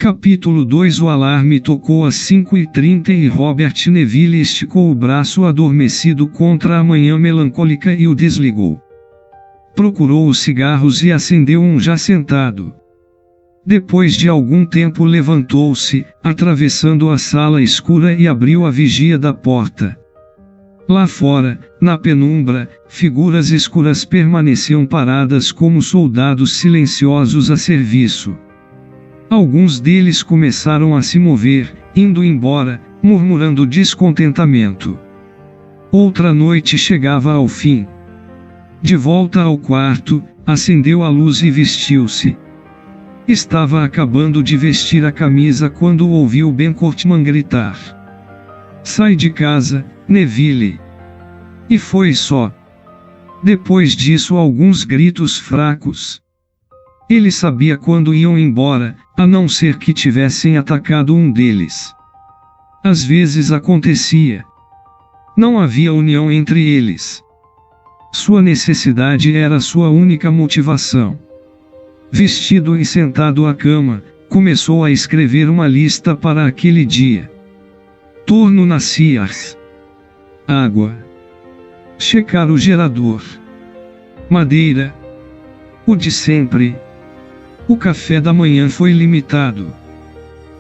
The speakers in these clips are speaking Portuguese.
Capítulo 2. O alarme tocou às 5h30 e Robert Neville esticou o braço adormecido contra a manhã melancólica e o desligou. Procurou os cigarros e acendeu um já sentado. Depois de algum tempo levantou-se, atravessando a sala escura e abriu a vigia da porta. Lá fora, na penumbra, figuras escuras permaneciam paradas como soldados silenciosos a serviço. Alguns deles começaram a se mover, indo embora, murmurando descontentamento. Outra noite chegava ao fim. De volta ao quarto, acendeu a luz e vestiu-se. Estava acabando de vestir a camisa quando ouviu Ben Cortman gritar: "Sai de casa, Neville!" E foi só. Depois disso, alguns gritos fracos. Ele sabia quando iam embora, a não ser que tivessem atacado um deles. Às vezes acontecia. Não havia união entre eles. Sua necessidade era sua única motivação. Vestido e sentado à cama, começou a escrever uma lista para aquele dia. Torno na Sears. Água. Checar o gerador. Madeira. O de sempre. O café da manhã foi limitado.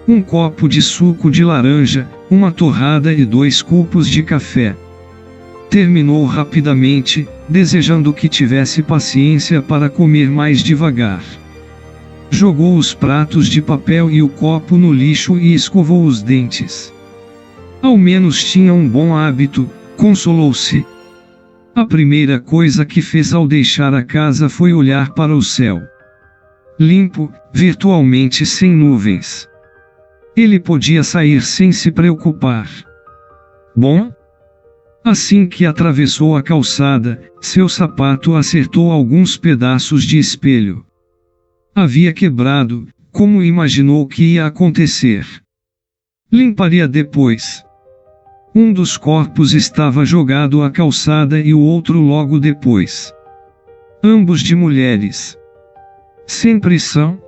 Um copo de suco de laranja, uma torrada e 2 copos de café. Terminou rapidamente, desejando que tivesse paciência para comer mais devagar. Jogou os pratos de papel e o copo no lixo e escovou os dentes. Ao menos tinha um bom hábito, consolou-se. A primeira coisa que fez ao deixar a casa foi olhar para o céu. Limpo, virtualmente sem nuvens. Ele podia sair sem se preocupar. Bom? Assim que atravessou a calçada, seu sapato acertou alguns pedaços de espelho. Havia quebrado, como imaginou que ia acontecer. Limparia depois. Um dos corpos estava jogado à calçada e o outro logo depois. Ambos de mulheres. Sempre são?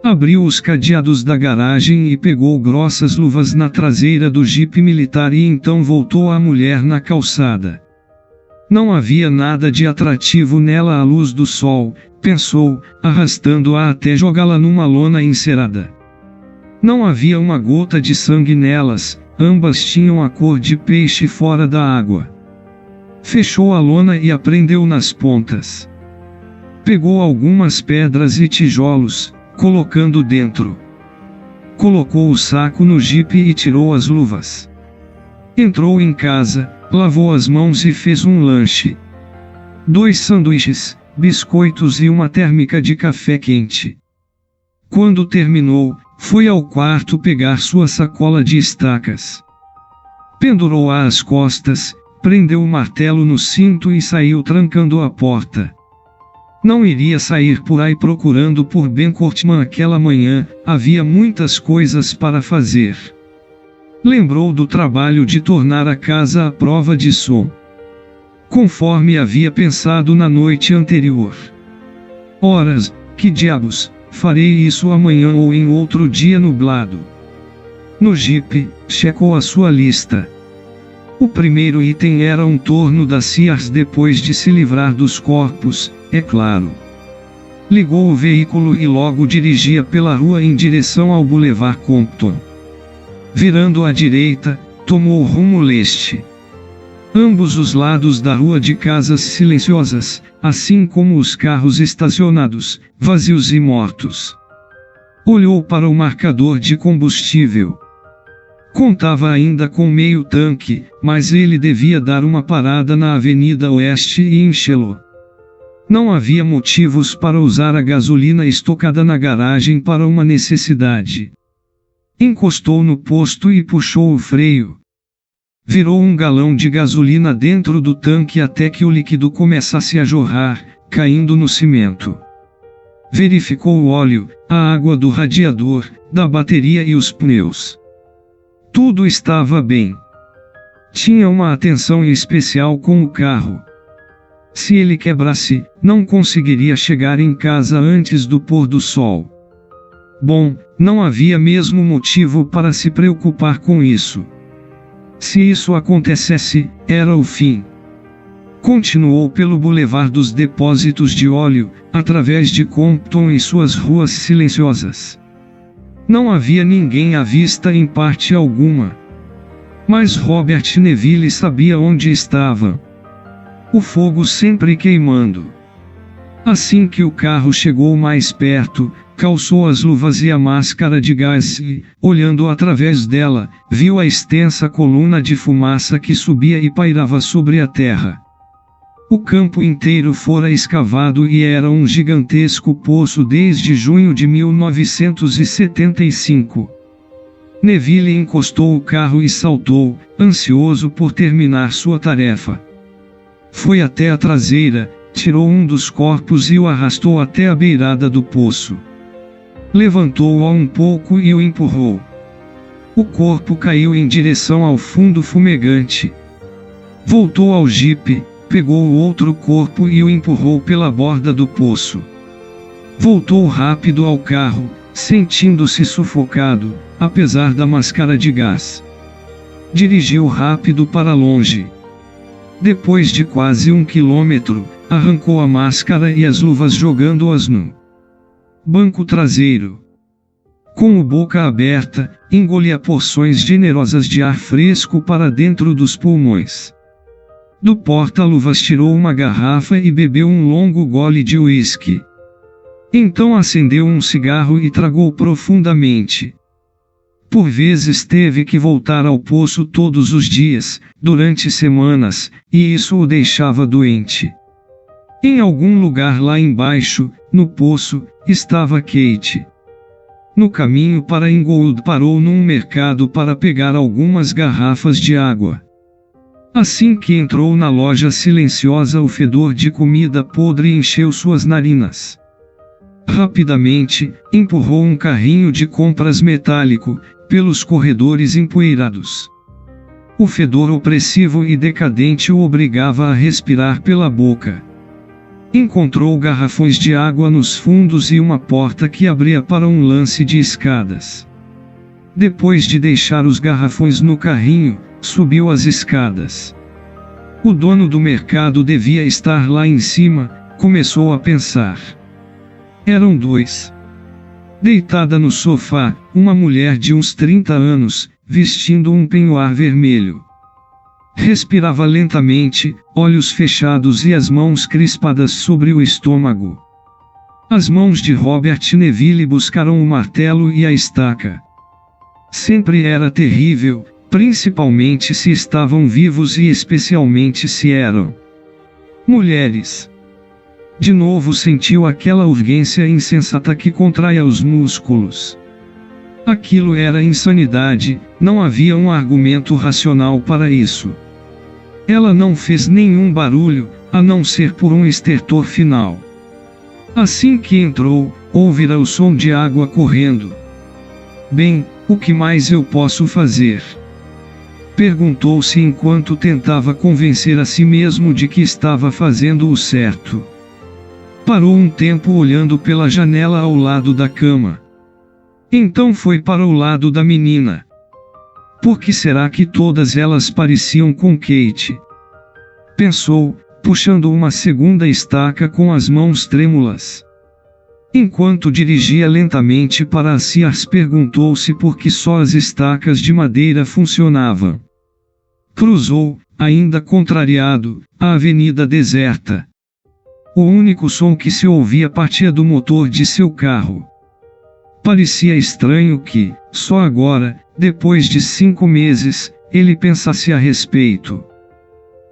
Abriu os cadeados da garagem e pegou grossas luvas na traseira do jipe militar e então voltou à mulher na calçada. Não havia nada de atrativo nela à luz do sol, pensou, arrastando-a até jogá-la numa lona encerada. Não havia uma gota de sangue nelas, ambas tinham a cor de peixe fora da água. Fechou a lona e a prendeu nas pontas. Pegou algumas pedras e tijolos, colocando dentro. Colocou o saco no jipe e tirou as luvas. Entrou em casa, lavou as mãos e fez um lanche. 2 sanduíches, biscoitos e uma térmica de café quente. Quando terminou, foi ao quarto pegar sua sacola de estacas. Pendurou-a às costas, prendeu o martelo no cinto e saiu trancando a porta. Não iria sair por aí procurando por Ben Cortman aquela manhã, havia muitas coisas para fazer. Lembrou do trabalho de tornar a casa à prova de som. Conforme havia pensado na noite anterior. Horas, que diabos, farei isso amanhã ou em outro dia nublado. No jipe, checou a sua lista. O primeiro item era um torno da Sears depois de se livrar dos corpos, é claro. Ligou o veículo e logo dirigia pela rua em direção ao Boulevard Compton. Virando à direita, tomou o rumo leste. Ambos os lados da rua de casas silenciosas, assim como os carros estacionados, vazios e mortos. Olhou para o marcador de combustível. Contava ainda com meio tanque, mas ele devia dar uma parada na Avenida Oeste e enchê-lo. Não havia motivos para usar a gasolina estocada na garagem para uma necessidade. Encostou no posto e puxou o freio. Virou um galão de gasolina dentro do tanque até que o líquido começasse a jorrar, caindo no cimento. Verificou o óleo, a água do radiador, da bateria e os pneus. Tudo estava bem. Tinha uma atenção especial com o carro. Se ele quebrasse, não conseguiria chegar em casa antes do pôr do sol. Bom, não havia mesmo motivo para se preocupar com isso. Se isso acontecesse, era o fim. Continuou pelo Boulevard dos Depósitos de Óleo, através de Compton e suas ruas silenciosas. Não havia ninguém à vista em parte alguma. Mas Robert Neville sabia onde estava. O fogo sempre queimando. Assim que o carro chegou mais perto, calçou as luvas e a máscara de gás e, olhando através dela, viu a extensa coluna de fumaça que subia e pairava sobre a terra. O campo inteiro fora escavado e era um gigantesco poço desde junho de 1975. Neville encostou o carro e saltou, ansioso por terminar sua tarefa. Foi até a traseira, tirou um dos corpos e o arrastou até a beirada do poço. Levantou-o um pouco e o empurrou. O corpo caiu em direção ao fundo fumegante. Voltou ao jipe, pegou o outro corpo e o empurrou pela borda do poço. Voltou rápido ao carro, sentindo-se sufocado, apesar da máscara de gás. Dirigiu rápido para longe. Depois de quase 1 quilômetro, arrancou a máscara e as luvas jogando-as no banco traseiro. Com a boca aberta, engolia porções generosas de ar fresco para dentro dos pulmões. Do porta-luvas tirou uma garrafa e bebeu um longo gole de uísque. Então acendeu um cigarro e tragou profundamente. Por vezes teve que voltar ao poço todos os dias, durante semanas, e isso o deixava doente. Em algum lugar lá embaixo, no poço, estava Kate. No caminho para Inglewood parou num mercado para pegar algumas garrafas de água. Assim que entrou na loja silenciosa, o fedor de comida podre encheu suas narinas. Rapidamente, empurrou um carrinho de compras metálico, pelos corredores empoeirados. O fedor opressivo e decadente o obrigava a respirar pela boca. Encontrou garrafões de água nos fundos e uma porta que abria para um lance de escadas. Depois de deixar os garrafões no carrinho, subiu as escadas. O dono do mercado devia estar lá em cima, começou a pensar. Eram dois. Deitada no sofá, uma mulher de uns 30 anos, vestindo um penhoar vermelho. Respirava lentamente, olhos fechados e as mãos crispadas sobre o estômago. As mãos de Robert Neville buscaram o martelo e a estaca. Sempre era terrível, principalmente se estavam vivos e especialmente se eram mulheres. De novo sentiu aquela urgência insensata que contraia os músculos. Aquilo era insanidade, não havia um argumento racional para isso. Ela não fez nenhum barulho, a não ser por um estertor final. Assim que entrou, ouvira o som de água correndo. Bem, o que mais eu posso fazer? Perguntou-se enquanto tentava convencer a si mesmo de que estava fazendo o certo. Parou um tempo olhando pela janela ao lado da cama. Então foi para o lado da menina. Por que será que todas elas pareciam com Kate? Pensou, puxando uma segunda estaca com as mãos trêmulas. Enquanto dirigia lentamente para a Sears, perguntou-se por que só as estacas de madeira funcionavam. Cruzou, ainda contrariado, a avenida deserta. O único som que se ouvia partia do motor de seu carro. Parecia estranho que, só agora, depois de 5 meses, ele pensasse a respeito.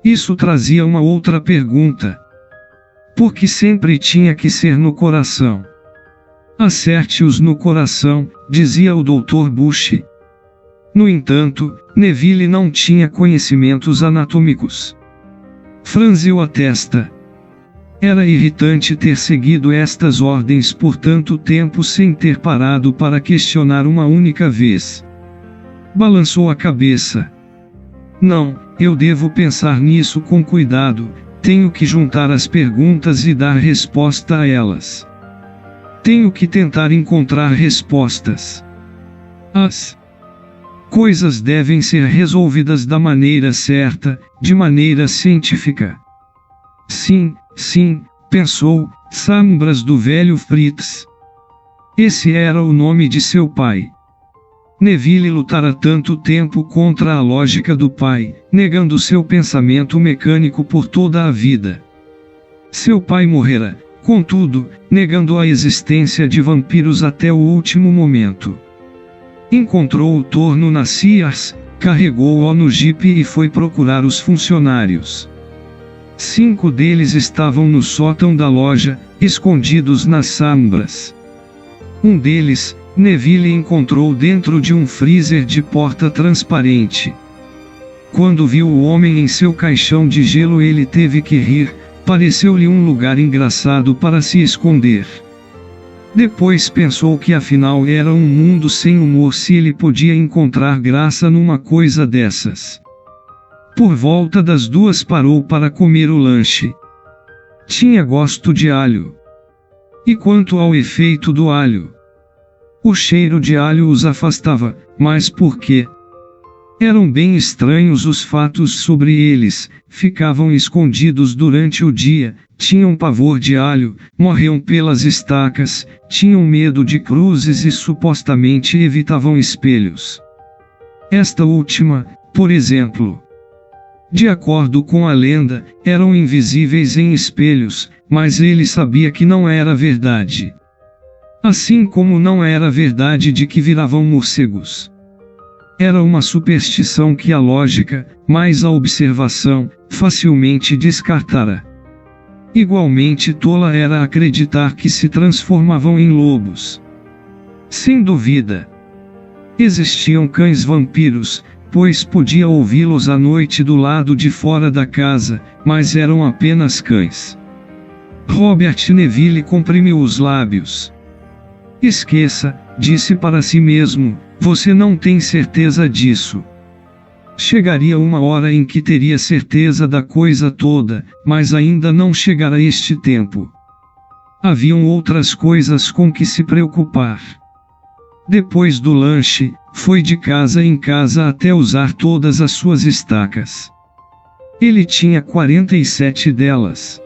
Isso trazia uma outra pergunta. Por que sempre tinha que ser no coração? Acerte-os no coração, dizia o Dr. Bush. No entanto, Neville não tinha conhecimentos anatômicos. Franziu a testa. Era irritante ter seguido estas ordens por tanto tempo sem ter parado para questionar uma única vez. Balançou a cabeça. Não, eu devo pensar nisso com cuidado, tenho que juntar as perguntas e dar resposta a elas. Tenho que tentar encontrar respostas. As coisas devem ser resolvidas da maneira certa, de maneira científica. Sim, sim, pensou, Sombras do velho Fritz. Esse era o nome de seu pai. Neville lutara tanto tempo contra a lógica do pai, negando seu pensamento mecânico por toda a vida. Seu pai morrera, contudo, negando a existência de vampiros até o último momento. Encontrou o torno na Sears, carregou-o no jipe e foi procurar os funcionários. 5 deles estavam no sótão da loja, escondidos nas sombras. Um deles, Neville encontrou dentro de um freezer de porta transparente. Quando viu o homem em seu caixão de gelo, ele teve que rir, pareceu-lhe um lugar engraçado para se esconder. Depois pensou que afinal era um mundo sem humor se ele podia encontrar graça numa coisa dessas. Por volta das 2 parou para comer o lanche. Tinha gosto de alho. E quanto ao efeito do alho? O cheiro de alho os afastava, mas por quê? Eram bem estranhos os fatos sobre eles, ficavam escondidos durante o dia, tinham pavor de alho, morriam pelas estacas, tinham medo de cruzes e supostamente evitavam espelhos. Esta última, por exemplo. De acordo com a lenda, eram invisíveis em espelhos, mas ele sabia que não era verdade. Assim como não era verdade de que viravam morcegos. Era uma superstição que a lógica, mais a observação, facilmente descartara. Igualmente tola era acreditar que se transformavam em lobos. Sem dúvida. Existiam cães vampiros, pois podia ouvi-los à noite do lado de fora da casa, mas eram apenas cães. Robert Neville comprimiu os lábios. Esqueça, disse para si mesmo, você não tem certeza disso. Chegaria uma hora em que teria certeza da coisa toda, mas ainda não chegara este tempo. Haviam outras coisas com que se preocupar. Depois do lanche, foi de casa em casa até usar todas as suas estacas. Ele tinha 47 delas.